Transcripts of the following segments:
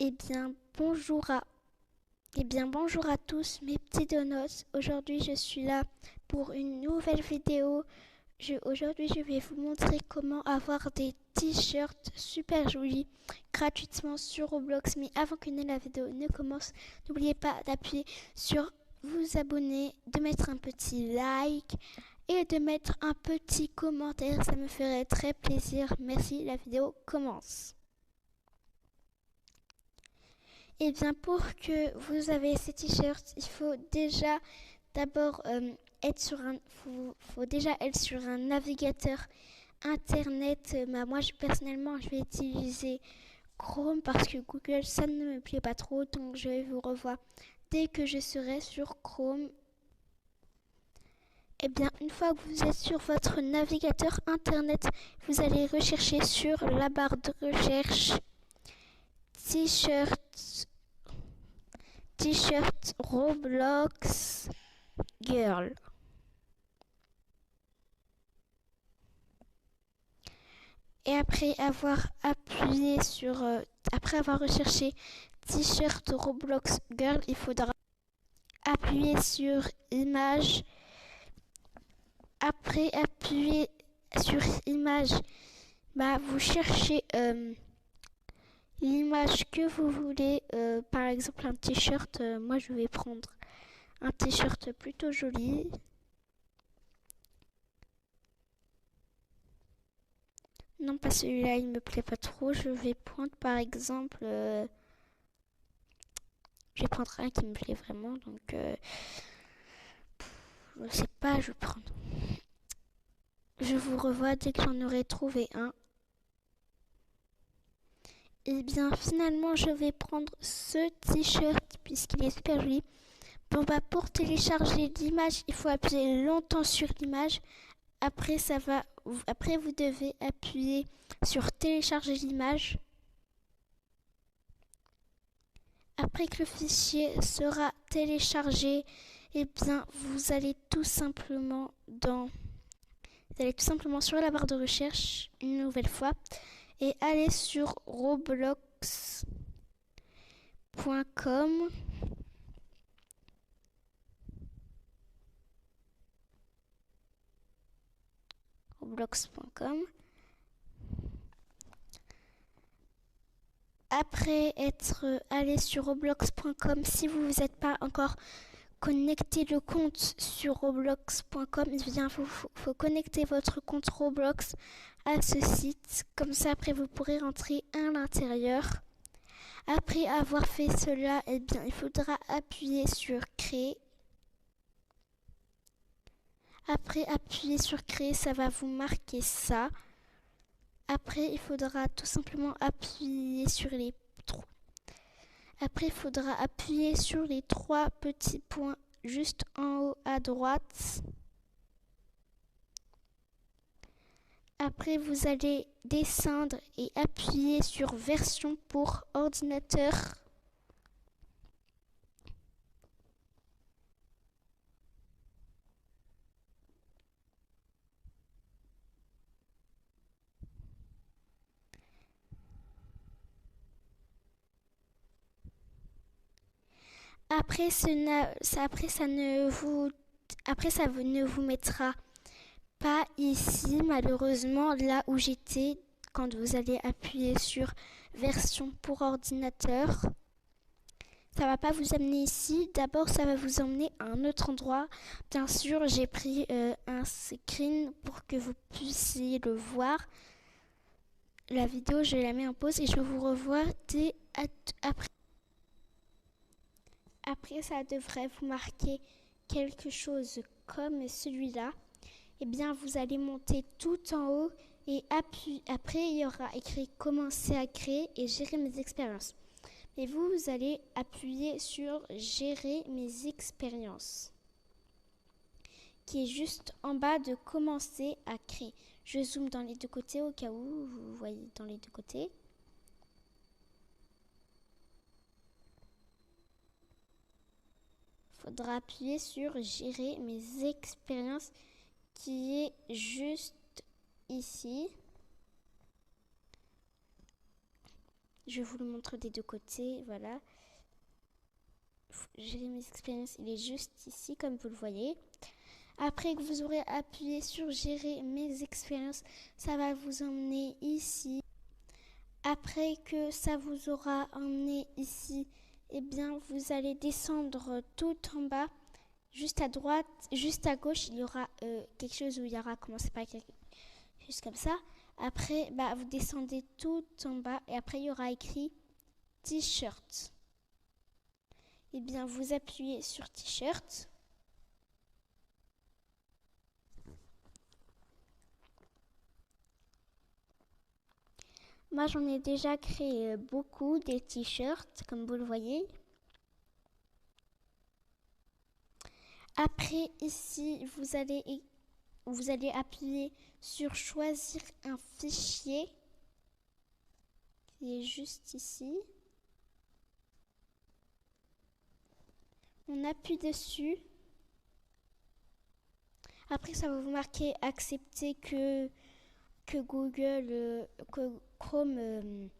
Eh bien, bonjour à tous mes petits donuts. Aujourd'hui, je suis là pour une nouvelle vidéo. Aujourd'hui, je vais vous montrer comment avoir des t-shirts super jolis gratuitement sur Roblox. Mais avant que la vidéo ne commence, n'oubliez pas d'appuyer sur vous abonner, de mettre un petit like et de mettre un petit commentaire. Ça me ferait très plaisir. Merci, la vidéo commence. Et bien pour que vous avez ces t-shirts, il faut déjà d'abord faut déjà être sur un navigateur internet. Moi personnellement je vais utiliser Chrome parce que Google ça ne me plaît pas trop, donc je vous revois dès que je serai sur Chrome. Et bien une fois que vous êtes sur votre navigateur internet, vous allez rechercher sur la barre de recherche t-shirt Roblox Girl. Et après avoir après avoir recherché t-shirt Roblox Girl, il faudra appuyer sur image. Après appuyer sur image, vous cherchez l'image que vous voulez. Par exemple un t-shirt, moi je vais prendre un t-shirt plutôt joli. Non, pas celui-là, il me plaît pas trop. Je vais prendre par exemple... je vais prendre un qui me plaît vraiment. Donc, je sais pas, je vais prendre. Je vous revois dès que j'en aurai trouvé un. Et bien, finalement, je vais prendre ce t-shirt puisqu'il est super joli. Bon, pour télécharger l'image, il faut appuyer longtemps sur l'image. Après, vous devez appuyer sur télécharger l'image. Après que le fichier sera téléchargé, vous allez tout simplement sur la barre de recherche une nouvelle fois et aller sur roblox.com. Après être allé sur roblox.com, si vous n'êtes pas encore connecté le compte sur roblox.com, il faut connecter votre compte Roblox à ce site. Comme ça, après, vous pourrez rentrer à l'intérieur. Après avoir fait cela, il faudra appuyer sur créer. Après appuyer sur créer, ça va vous marquer ça. Après, il faudra tout simplement appuyer sur les trois petits points juste en haut à droite. Après, vous allez descendre et appuyer sur version pour ordinateur. Après, ça ne vous mettra pas ici, malheureusement, là où j'étais quand vous allez appuyer sur version pour ordinateur. Ça va pas vous amener ici. D'abord, ça va vous emmener à un autre endroit. Bien sûr, j'ai pris un screen pour que vous puissiez le voir. La vidéo, je la mets en pause et je vous revois après. Après, ça devrait vous marquer quelque chose comme celui-là. Eh bien, vous allez monter tout en haut et après, il y aura écrit « Commencer à créer et gérer mes expériences ». Et vous allez appuyer sur « Gérer mes expériences » qui est juste en bas de « Commencer à créer ». Je zoome dans les deux côtés au cas où vous voyez dans les deux côtés. Il faudra appuyer sur « Gérer mes expériences » qui est juste ici. Je vous le montre des deux côtés, voilà. Gérer mes expériences, il est juste ici, comme vous le voyez. Après que vous aurez appuyé sur gérer mes expériences, ça va vous emmener ici. Après que ça vous aura emmené ici, eh bien, vous allez descendre tout en bas. Juste à droite, juste à gauche, il y aura quelque chose où il y aura commencé par quelque chose comme ça. Après, vous descendez tout en bas et après, il y aura écrit T-shirt. Eh bien, vous appuyez sur T-shirt. Moi, j'en ai déjà créé beaucoup des T-shirts, comme vous le voyez. Après, ici, vous allez appuyer sur choisir un fichier qui est juste ici. On appuie dessus. Après, ça va vous marquer accepter que Google, que Chrome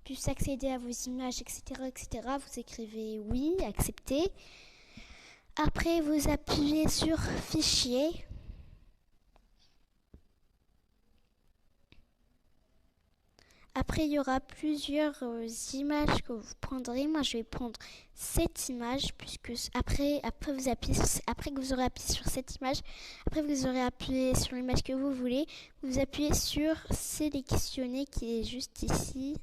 puisse accéder à vos images, etc., etc. Vous écrivez oui, accepter. Après, vous appuyez sur fichier. Après, il y aura plusieurs images que vous prendrez. Moi, je vais prendre cette image, puisque après que vous aurez appuyé sur cette image, après vous aurez appuyé sur l'image que vous voulez, vous appuyez sur sélectionner qui est juste ici.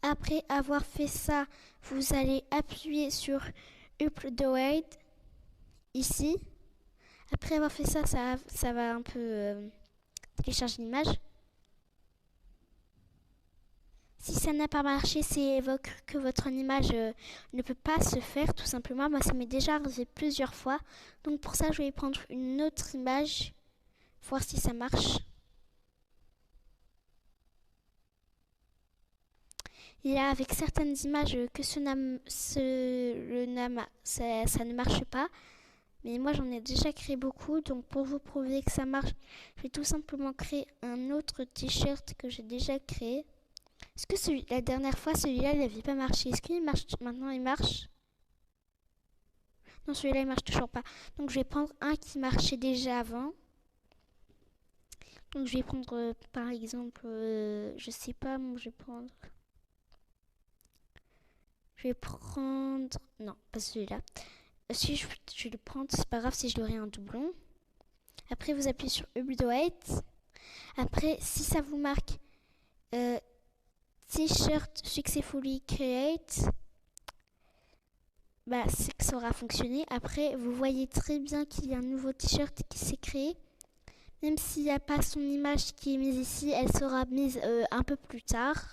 Après avoir fait ça, vous allez appuyer sur Upload ici. Après avoir fait ça, ça va un peu télécharger l'image. Si ça n'a pas marché, c'est que votre image ne peut pas se faire, tout simplement. Moi, ça m'est déjà arrivé plusieurs fois. Donc pour ça, je vais prendre une autre image, voir si ça marche. Il y a avec certaines images que ça ne marche pas. Mais moi, j'en ai déjà créé beaucoup. Donc pour vous prouver que ça marche, je vais tout simplement créer un autre t-shirt que j'ai déjà créé. Est-ce que la dernière fois, celui-là, il n'avait pas marché? Est-ce qu'il marche maintenant? Il marche? Non, celui-là, il marche toujours pas. Donc, je vais prendre un qui marchait déjà avant. Donc, je vais prendre, par exemple, je sais pas, moi, je vais prendre... Non, pas celui-là. Si je vais le prendre, c'est pas grave si je l'aurai un doublon. Après, vous appuyez sur Update. Après, si ça vous marque T-shirt successfully create, c'est que ça aura fonctionné. Après, vous voyez très bien qu'il y a un nouveau t-shirt qui s'est créé. Même s'il n'y a pas son image qui est mise ici, elle sera mise un peu plus tard.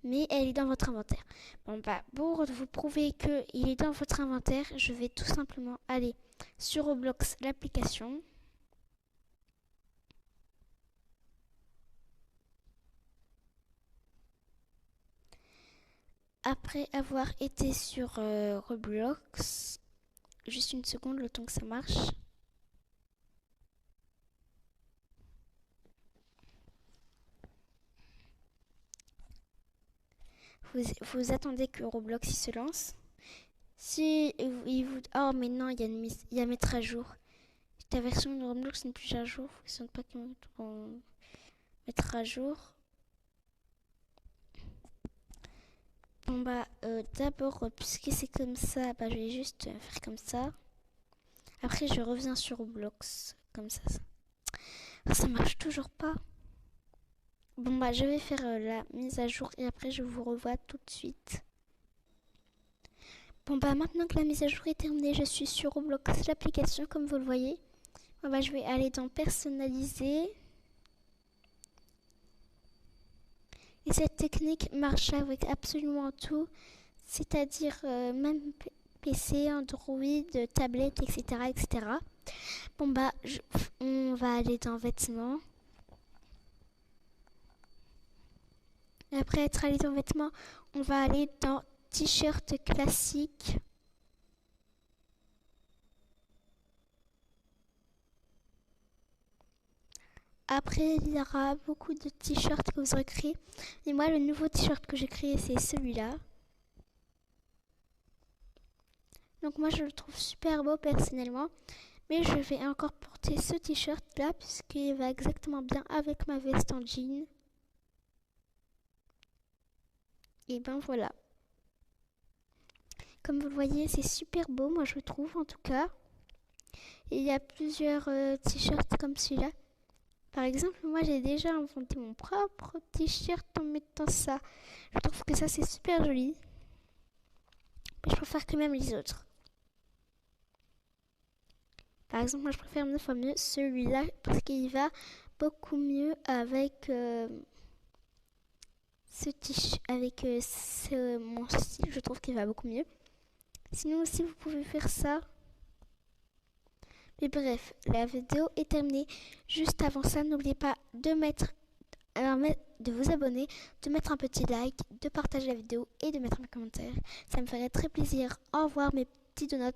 Mais elle est dans votre inventaire. Pour vous prouver qu'il est dans votre inventaire, je vais tout simplement aller sur Roblox, l'application. Après avoir été sur Roblox, juste une seconde, le temps que ça marche. Vous attendez que Roblox il se lance. Si il vous... Oh mais non, il y a mettre à jour. Ta version de Roblox n'est plus à jour. Ils ne pas qu'ils vont mettre à jour. D'abord, puisque c'est comme ça, je vais juste faire comme ça. Après, je reviens sur Roblox. Comme ça. Ça marche toujours pas. Je vais faire la mise à jour et après, je vous revois tout de suite. Maintenant que la mise à jour est terminée, je suis sur Roblox, l'application, comme vous le voyez. Je vais aller dans personnaliser. Et cette technique marche avec absolument tout, c'est-à-dire même PC, Android, tablette, etc. etc. On va aller dans vêtements. Et après être allé dans vêtements, on va aller dans t-shirt classique. Après, il y aura beaucoup de t-shirts que vous aurez créés. Et moi, le nouveau t-shirt que j'ai créé, c'est celui-là. Donc moi, je le trouve super beau personnellement. Mais je vais encore porter ce t-shirt-là, puisqu'il va exactement bien avec ma veste en jean. Et ben voilà. Comme vous le voyez, c'est super beau, moi je trouve en tout cas. Et il y a plusieurs t-shirts comme celui-là. Par exemple, moi j'ai déjà inventé mon propre t-shirt en mettant ça. Je trouve que ça c'est super joli. Mais je préfère quand même les autres. Par exemple, moi je préfère 9 fois mieux celui-là parce qu'il va beaucoup mieux avec mon style. Je trouve qu'il va beaucoup mieux. Sinon aussi vous pouvez faire ça. Mais bref, la vidéo est terminée. Juste avant ça, n'oubliez pas de vous abonner, de mettre un petit like, de partager la vidéo et de mettre un commentaire. Ça me ferait très plaisir. Au revoir mes petits donuts.